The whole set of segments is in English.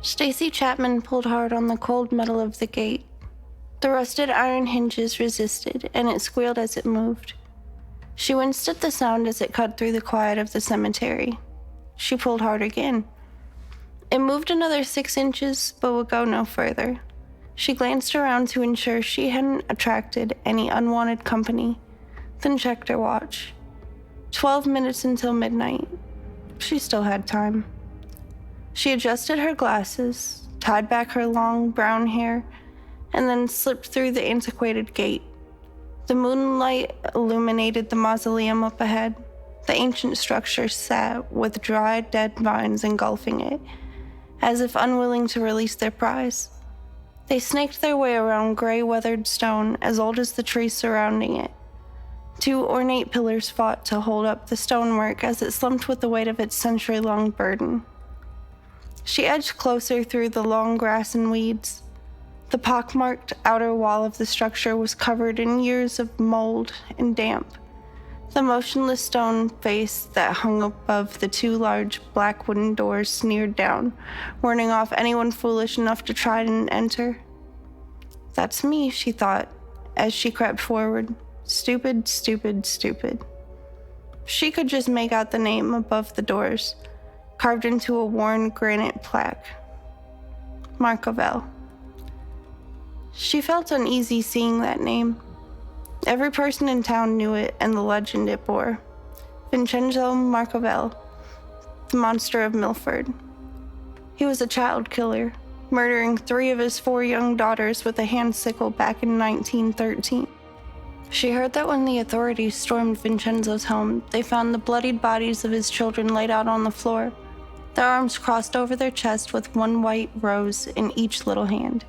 Stacy Chapman pulled hard on the cold metal of the gate. The rusted iron hinges resisted, and it squealed as it moved. She winced at the sound as it cut through the quiet of the cemetery. She pulled hard again. It moved another 6 inches, but would go no further. She glanced around to ensure she hadn't attracted any unwanted company, then checked her watch. 12 minutes until midnight. She still had time. She adjusted her glasses, tied back her long brown hair, and then slipped through the antiquated gate. The moonlight illuminated the mausoleum up ahead. The ancient structure sat with dry, dead vines engulfing it, as if unwilling to release their prize. They snaked their way around gray, weathered stone as old as the trees surrounding it. 2 ornate pillars fought to hold up the stonework as it slumped with the weight of its century-long burden. She edged closer through the long grass and weeds. The pockmarked outer wall of the structure was covered in years of mold and damp. The motionless stone face that hung above the 2 large black wooden doors sneered down, warning off anyone foolish enough to try and enter. "That's me," she thought, as she crept forward. Stupid, stupid, stupid. She could just make out the name above the doors, carved into a worn granite plaque. Markovell. She felt uneasy seeing that name. Every person in town knew it and the legend it bore. Vincenzo Markovell, the monster of Milford. He was a child killer, murdering 3 of his 4 young daughters with a hand sickle back in 1913. She heard that when the authorities stormed Vincenzo's home, they found the bloodied bodies of his children laid out on the floor, their arms crossed over their chest with 1 white rose in each little hand.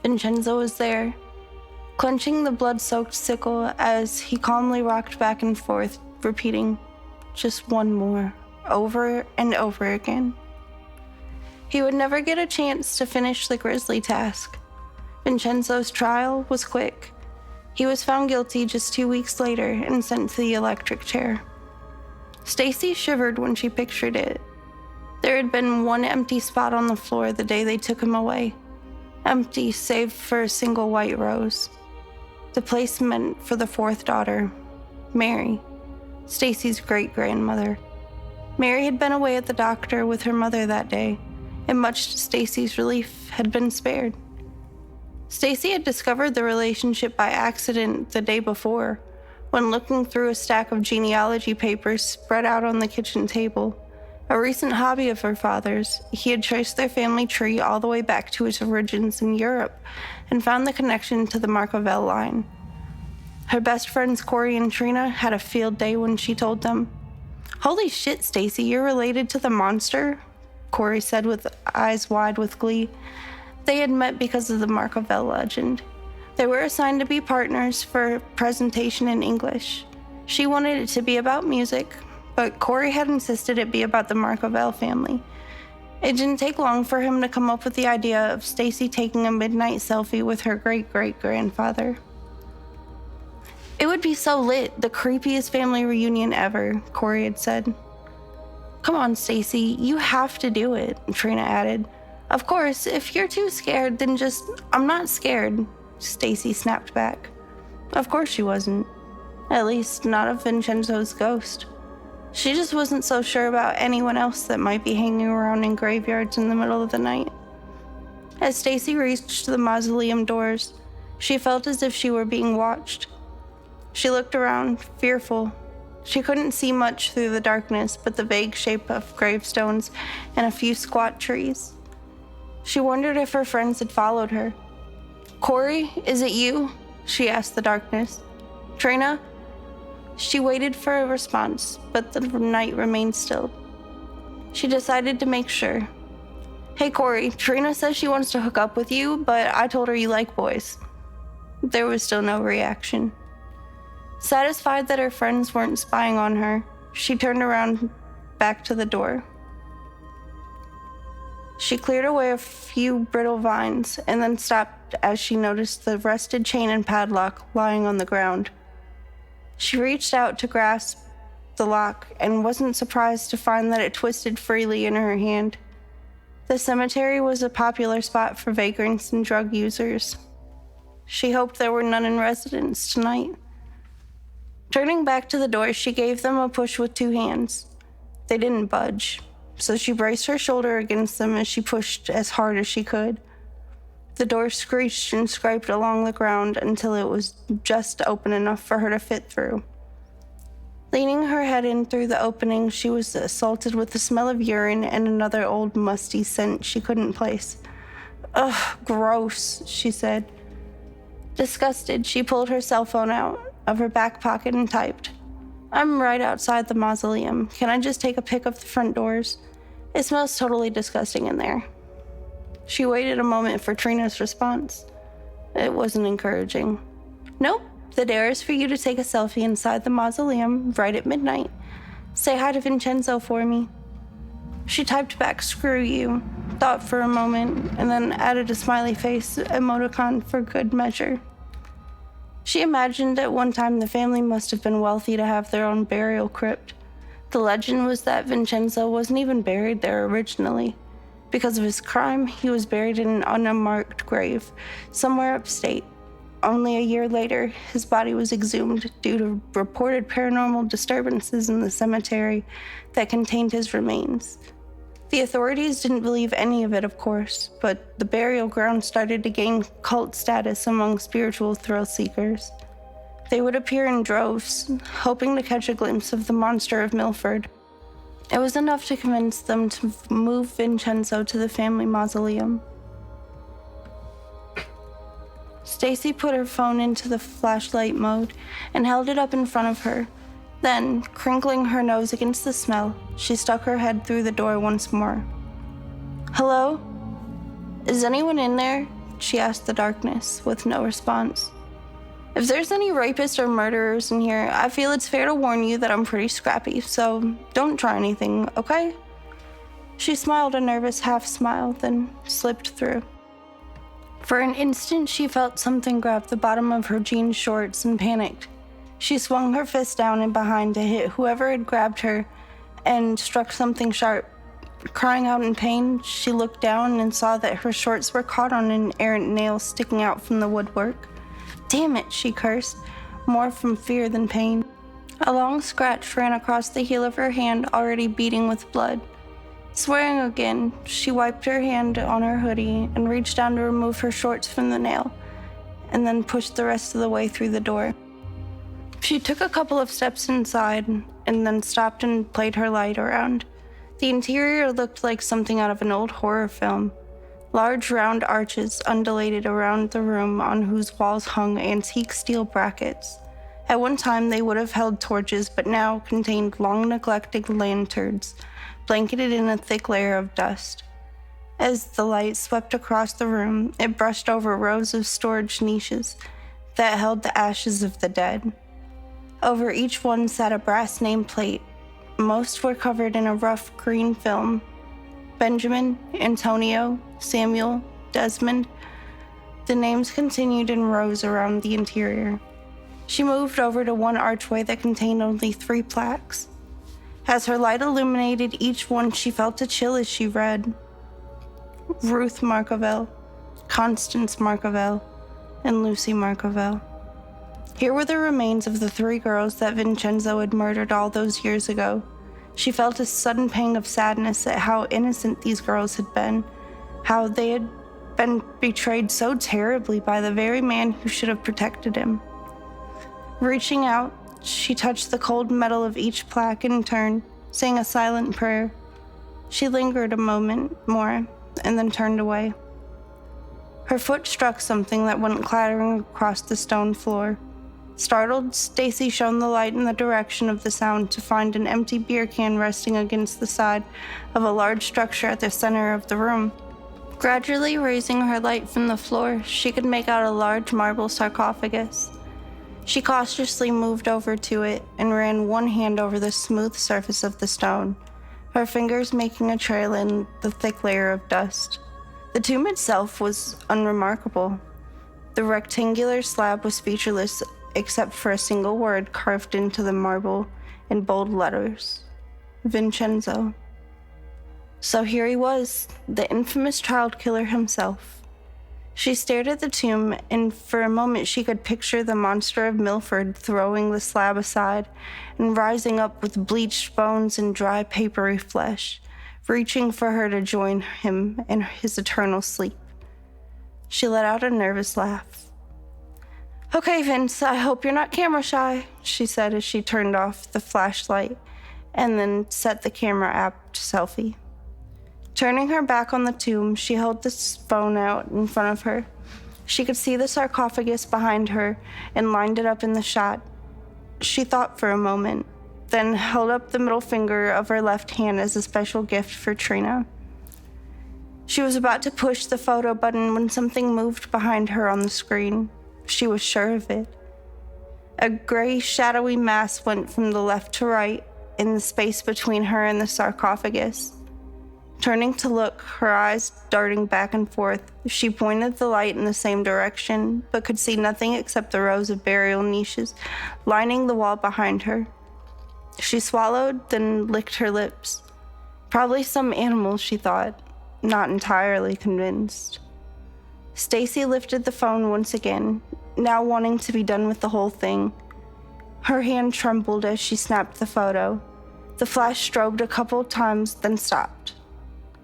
Vincenzo was there, clenching the blood-soaked sickle as he calmly rocked back and forth, repeating, "Just one more," over and over again. He would never get a chance to finish the grisly task. Vincenzo's trial was quick. He was found guilty just 2 weeks later and sent to the electric chair. Stacy shivered when she pictured it. There had been 1 empty spot on the floor the day they took him away. Empty save for a single white rose. The place meant for the 4th daughter, Mary, Stacy's great-grandmother. Mary had been away at the doctor with her mother that day, and much to Stacy's relief, had been spared. Stacy had discovered the relationship by accident the day before, when looking through a stack of genealogy papers spread out on the kitchen table. A recent hobby of her father's, he had traced their family tree all the way back to its origins in Europe and found the connection to the Markovell line. Her best friends Corey and Trina had a field day when she told them. "Holy shit, Stacy, you're related to the monster?" Corey said with eyes wide with glee. They had met because of the Markovell legend. They were assigned to be partners for a presentation in English. She wanted it to be about music, but Corey had insisted it be about the Markovell family. It didn't take long for him to come up with the idea of Stacy taking a midnight selfie with her great-great-grandfather. "It would be so lit, the creepiest family reunion ever," Corey had said. "Come on, Stacy, you have to do it," Trina added. "Of course, if you're too scared, then just, I'm not scared," Stacy snapped back. Of course she wasn't. At least, not of Vincenzo's ghost. She just wasn't so sure about anyone else that might be hanging around in graveyards in the middle of the night. As Stacy reached the mausoleum doors, she felt as if she were being watched. She looked around, fearful. She couldn't see much through the darkness but the vague shape of gravestones and a few squat trees. She wondered if her friends had followed her. "Corey, is it you?" she asked the darkness. "Trina?" She waited for a response, but the night remained still. She decided to make sure. "Hey Corey, Trina says she wants to hook up with you, but I told her you like boys." There was still no reaction. Satisfied that her friends weren't spying on her, she turned around back to the door. She cleared away a few brittle vines and then stopped as she noticed the rusted chain and padlock lying on the ground. She reached out to grasp the lock and wasn't surprised to find that it twisted freely in her hand. The cemetery was a popular spot for vagrants and drug users. She hoped there were none in residence tonight. Turning back to the door, she gave them a push with 2 hands. They didn't budge, so she braced her shoulder against them as she pushed as hard as she could. The door screeched and scraped along the ground until it was just open enough for her to fit through. Leaning her head in through the opening, she was assaulted with the smell of urine and another old musty scent she couldn't place. "Ugh, gross," she said. Disgusted, she pulled her cell phone out of her back pocket and typed, "I'm right outside the mausoleum. Can I just take a pic of the front doors? It smells totally disgusting in there." She waited a moment for Trina's response. It wasn't encouraging. "Nope, the dare is for you to take a selfie inside the mausoleum right at midnight. Say hi to Vincenzo for me." She typed back, "Screw you," thought for a moment, and then added a smiley face emoticon for good measure. She imagined at one time the family must have been wealthy to have their own burial crypt. The legend was that Vincenzo wasn't even buried there originally. Because of his crime, he was buried in an unmarked grave, somewhere upstate. Only a year later, his body was exhumed due to reported paranormal disturbances in the cemetery that contained his remains. The authorities didn't believe any of it, of course, but the burial ground started to gain cult status among spiritual thrill seekers. They would appear in droves, hoping to catch a glimpse of the monster of Milford. It was enough to convince them to move Vincenzo to the family mausoleum. Stacy put her phone into the flashlight mode and held it up in front of her. Then, crinkling her nose against the smell, she stuck her head through the door once more. "Hello? Is anyone in there?" she asked the darkness, with no response. "If there's any rapists or murderers in here, I feel it's fair to warn you that I'm pretty scrappy, so don't try anything, okay?" She smiled a nervous half-smile, then slipped through. For an instant, she felt something grab the bottom of her jean shorts and panicked. She swung her fist down and behind to hit whoever had grabbed her and struck something sharp. Crying out in pain, she looked down and saw that her shorts were caught on an errant nail sticking out from the woodwork. "Damn it," she cursed, more from fear than pain. A long scratch ran across the heel of her hand, already beating with blood. Swearing again, she wiped her hand on her hoodie and reached down to remove her shorts from the nail, and then pushed the rest of the way through the door. She took a couple of steps inside, and then stopped and played her light around. The interior looked like something out of an old horror film. Large round arches undulated around the room on whose walls hung antique steel brackets. At one time they would have held torches, but now contained long neglected lanterns, blanketed in a thick layer of dust. As the light swept across the room, it brushed over rows of storage niches that held the ashes of the dead. Over each one sat a brass nameplate. Most were covered in a rough green film. Benjamin, Antonio, Samuel, Desmond. The names continued in rows around the interior. She moved over to one archway that contained only 3 plaques. As her light illuminated each one, she felt a chill as she read. Ruth Markovell, Constance Markovell, and Lucy Markovell. Here were the remains of the 3 girls that Vincenzo had murdered all those years ago. She felt a sudden pang of sadness at how innocent these girls had been, how they had been betrayed so terribly by the very man who should have protected him. Reaching out, she touched the cold metal of each plaque in turn, saying a silent prayer. She lingered a moment more, and then turned away. Her foot struck something that went clattering across the stone floor. Startled, Stacy shone the light in the direction of the sound to find an empty beer can resting against the side of a large structure at the center of the room. Gradually raising her light from the floor, she could make out a large marble sarcophagus. She cautiously moved over to it and ran one hand over the smooth surface of the stone, her fingers making a trail in the thick layer of dust. The tomb itself was unremarkable. The rectangular slab was featureless except for a single word carved into the marble in bold letters: Vincenzo. So here he was, the infamous child killer himself. She stared at the tomb, and for a moment she could picture the monster of Milford throwing the slab aside and rising up with bleached bones and dry, papery flesh, reaching for her to join him in his eternal sleep. She let out a nervous laugh. "Okay, Vince, I hope you're not camera shy," she said as she turned off the flashlight and then set the camera app to selfie. Turning her back on the tomb, she held the phone out in front of her. She could see the sarcophagus behind her and lined it up in the shot. She thought for a moment, then held up the middle finger of her left hand as a special gift for Trina. She was about to push the photo button when something moved behind her on the screen. She was sure of it. A gray, shadowy mass went from the left to right in the space between her and the sarcophagus. Turning to look, her eyes darting back and forth, she pointed the light in the same direction, but could see nothing except the rows of burial niches lining the wall behind her. She swallowed, then licked her lips. Probably some animal, she thought, not entirely convinced. Stacy lifted the phone once again, now wanting to be done with the whole thing. Her hand trembled as she snapped the photo. The flash strobed a couple times, then stopped.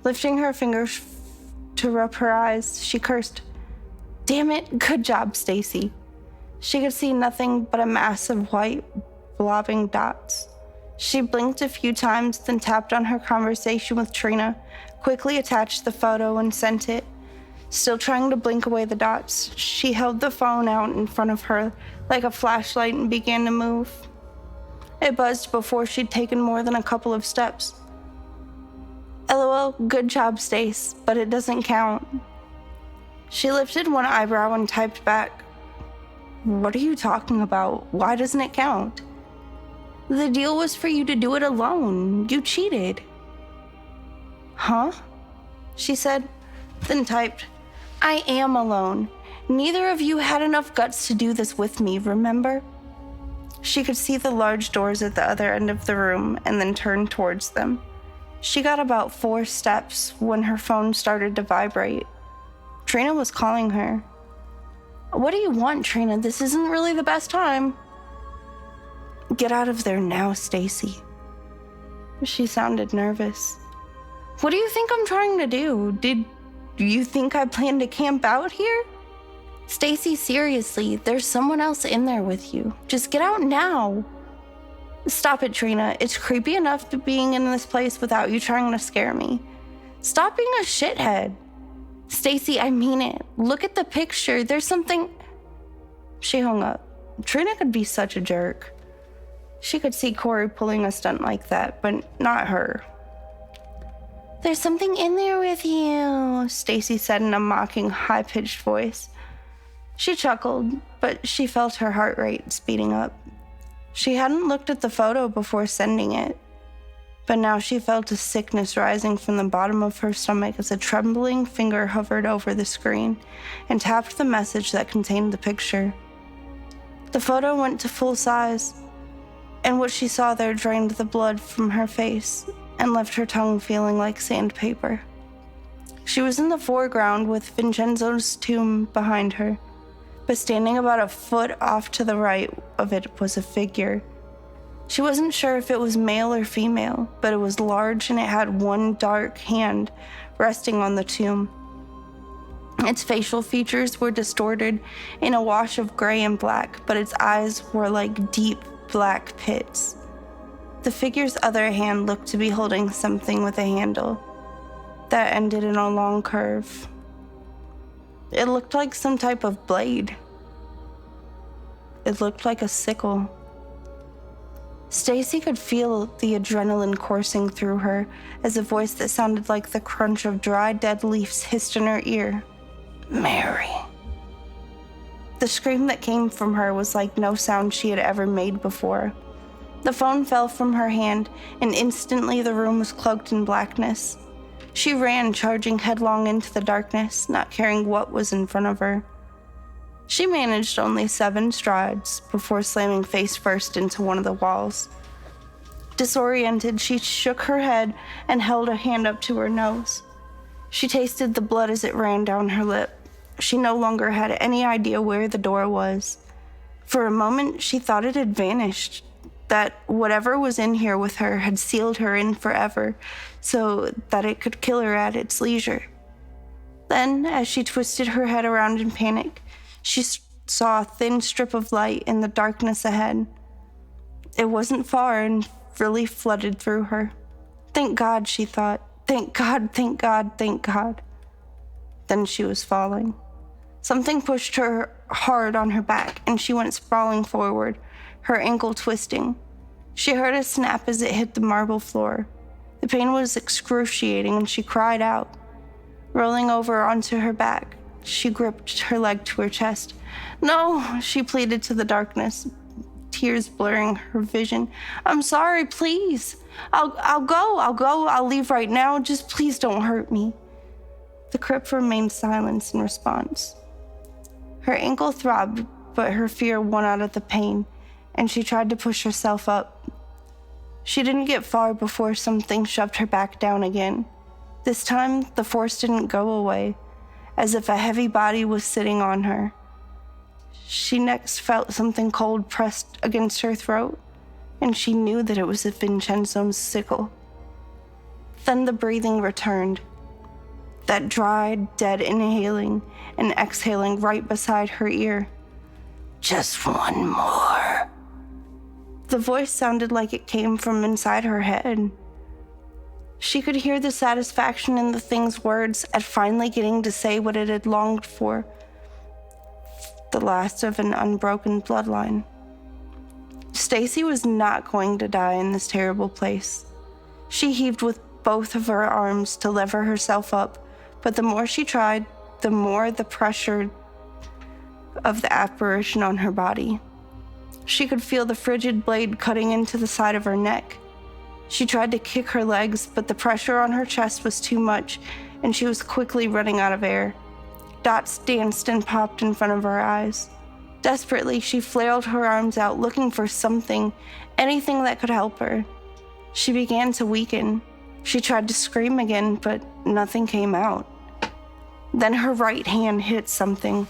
Lifting her fingers to rub her eyes, she cursed. "Damn it, good job, Stacy." She could see nothing but a mass of white, blobbing dots. She blinked a few times, then tapped on her conversation with Trina, quickly attached the photo and sent it. Still trying to blink away the dots, she held the phone out in front of her like a flashlight and began to move. It buzzed before she'd taken more than a couple of steps. "LOL, good job, Stace, but it doesn't count." She lifted one eyebrow and typed back, "What are you talking about? Why doesn't it count?" "The deal was for you to do it alone. You cheated." "Huh?" she said, then typed, "I am alone. Neither of you had enough guts to do this with me, remember?" She could see the large doors at the other end of the room and then turned towards them. She got about 4 steps when her phone started to vibrate. Trina was calling her. "What do you want, Trina? This isn't really the best time." "Get out of there now, Stacy." She sounded nervous. "What do you think I'm trying to do? Did you think I planned to camp out here?" "Stacy, seriously, there's someone else in there with you. Just get out now." "Stop it, Trina. It's creepy enough being in this place without you trying to scare me. Stop being a shithead." "Stacy, I mean it. Look at the picture. There's something..." She hung up. Trina could be such a jerk. She could see Corey pulling a stunt like that, but not her. "There's something in there with you," Stacy said in a mocking, high-pitched voice. She chuckled, but she felt her heart rate speeding up. She hadn't looked at the photo before sending it, but now she felt a sickness rising from the bottom of her stomach as a trembling finger hovered over the screen and tapped the message that contained the picture. The photo went to full size, and what she saw there drained the blood from her face and left her tongue feeling like sandpaper. She was in the foreground with Vincenzo's tomb behind her, but standing about a foot off to the right of it was a figure. She wasn't sure if it was male or female, but it was large and it had one dark hand resting on the tomb. Its facial features were distorted in a wash of gray and black, but its eyes were like deep black pits. The figure's other hand looked to be holding something with a handle that ended in a long curve. It looked like some type of blade. It looked like a sickle. Stacy could feel the adrenaline coursing through her as a voice that sounded like the crunch of dry dead leaves hissed in her ear. "Mary." The scream that came from her was like no sound she had ever made before. The phone fell from her hand, and instantly the room was cloaked in blackness. She ran, charging headlong into the darkness, not caring what was in front of her. She managed only 7 strides before slamming face first into one of the walls. Disoriented, she shook her head and held a hand up to her nose. She tasted the blood as it ran down her lip. She no longer had any idea where the door was. For a moment, she thought it had vanished, that whatever was in here with her had sealed her in forever, so that it could kill her at its leisure. Then, as she twisted her head around in panic, she saw a thin strip of light in the darkness ahead. It wasn't far and really flooded through her. Thank God, she thought. Thank God, thank God, thank God. Then she was falling. Something pushed her hard on her back, and she went sprawling forward, her ankle twisting. She heard a snap as it hit the marble floor. The pain was excruciating, and she cried out. Rolling over onto her back, she gripped her leg to her chest. No, she pleaded to the darkness, tears blurring her vision. I'm sorry, please. I'll go. I'll leave right now. Just please don't hurt me. The crypt remained silent in response. Her ankle throbbed, but her fear won out of the pain, and she tried to push herself up. She didn't get far before something shoved her back down again. This time, the force didn't go away, as if a heavy body was sitting on her. She next felt something cold pressed against her throat, and she knew that it was Vincenzo's sickle. Then the breathing returned. That dry, dead inhaling and exhaling right beside her ear. Just one more. The voice sounded like it came from inside her head. She could hear the satisfaction in the thing's words at finally getting to say what it had longed for. The last of an unbroken bloodline. Stacy was not going to die in this terrible place. She heaved with both of her arms to lever herself up, but the more she tried, the more the pressure of the apparition on her body. She could feel the frigid blade cutting into the side of her neck. She tried to kick her legs, but the pressure on her chest was too much, and she was quickly running out of air. Dots danced and popped in front of her eyes. Desperately, she flailed her arms out, looking for something, anything that could help her. She began to weaken. She tried to scream again, but nothing came out. Then her right hand hit something.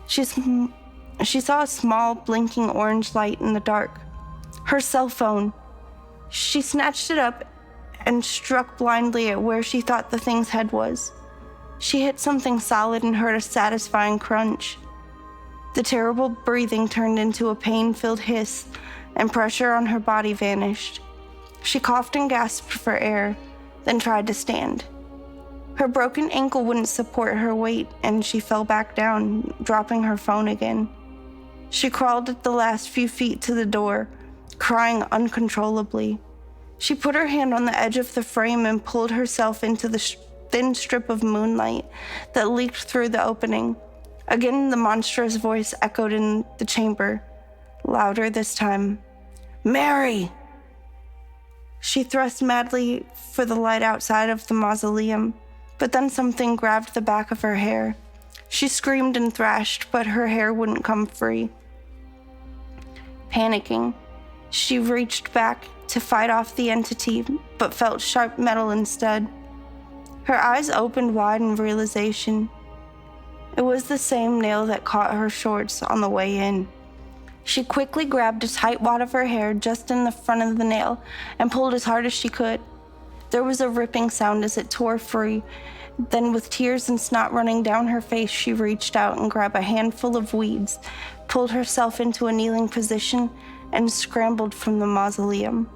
She saw a small, blinking orange light in the dark. Her cell phone. She snatched it up and struck blindly at where she thought the thing's head was. She hit something solid and heard a satisfying crunch. The terrible breathing turned into a pain-filled hiss, and pressure on her body vanished. She coughed and gasped for air, then tried to stand. Her broken ankle wouldn't support her weight, and she fell back down, dropping her phone again. She crawled at the last few feet to the door, crying uncontrollably. She put her hand on the edge of the frame and pulled herself into the thin strip of moonlight that leaked through the opening. Again, the monstrous voice echoed in the chamber, louder this time. Mary! She thrust madly for the light outside of the mausoleum, but then something grabbed the back of her hair. She screamed and thrashed, but her hair wouldn't come free. Panicking, she reached back to fight off the entity, but felt sharp metal instead. Her eyes opened wide in realization. It was the same nail that caught her shorts on the way in. She quickly grabbed a tight wad of her hair just in the front of the nail and pulled as hard as she could. There was a ripping sound as it tore free. Then, with tears and snot running down her face, she reached out and grabbed a handful of weeds, pulled herself into a kneeling position, and scrambled from the mausoleum.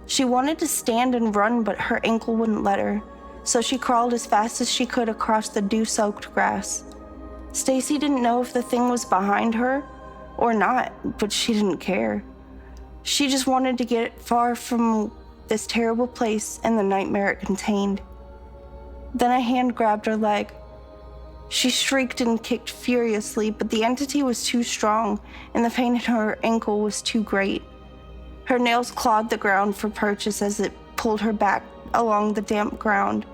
She wanted to stand and run, but her ankle wouldn't let her, so she crawled as fast as she could across the dew-soaked grass. Stacy didn't know if the thing was behind her or not, but she didn't care. She just wanted to get far from this terrible place and the nightmare it contained. Then a hand grabbed her leg. She shrieked and kicked furiously, but the entity was too strong, and the pain in her ankle was too great. Her nails clawed the ground for purchase as it pulled her back along the damp ground.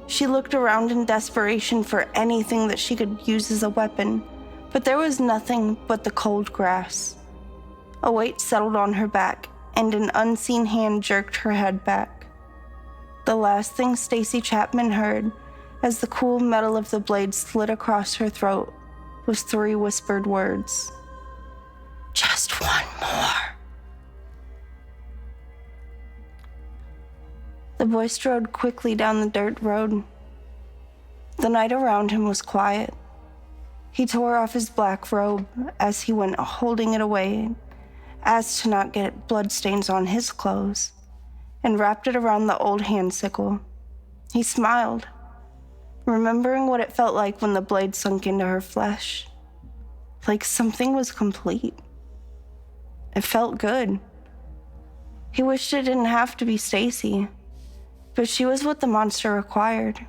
She looked around in desperation for anything that she could use as a weapon, but there was nothing but the cold grass. A weight settled on her back, and an unseen hand jerked her head back. The last thing Stacy Chapman heard, as the cool metal of the blade slid across her throat, was 3 whispered words. Just one more. The boy strode quickly down the dirt road. The night around him was quiet. He tore off his black robe as he went, holding it away as to not get bloodstains on his clothes, and wrapped it around the old hand sickle. He smiled, remembering what it felt like when the blade sunk into her flesh. Like something was complete. It felt good. He wished it didn't have to be Stacy, but she was what the monster required.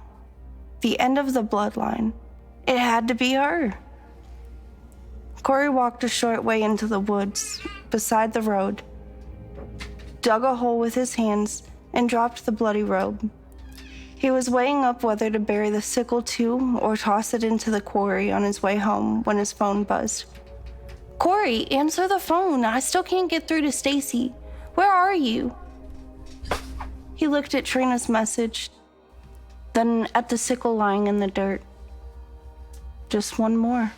The end of the bloodline. It had to be her. Corey walked a short way into the woods, beside the road, dug a hole with his hands, and dropped the bloody robe. He was weighing up whether to bury the sickle too or toss it into the quarry on his way home when his phone buzzed. Corey, answer the phone. I still can't get through to Stacy. Where are you? He looked at Trina's message, then at the sickle lying in the dirt. Just one more.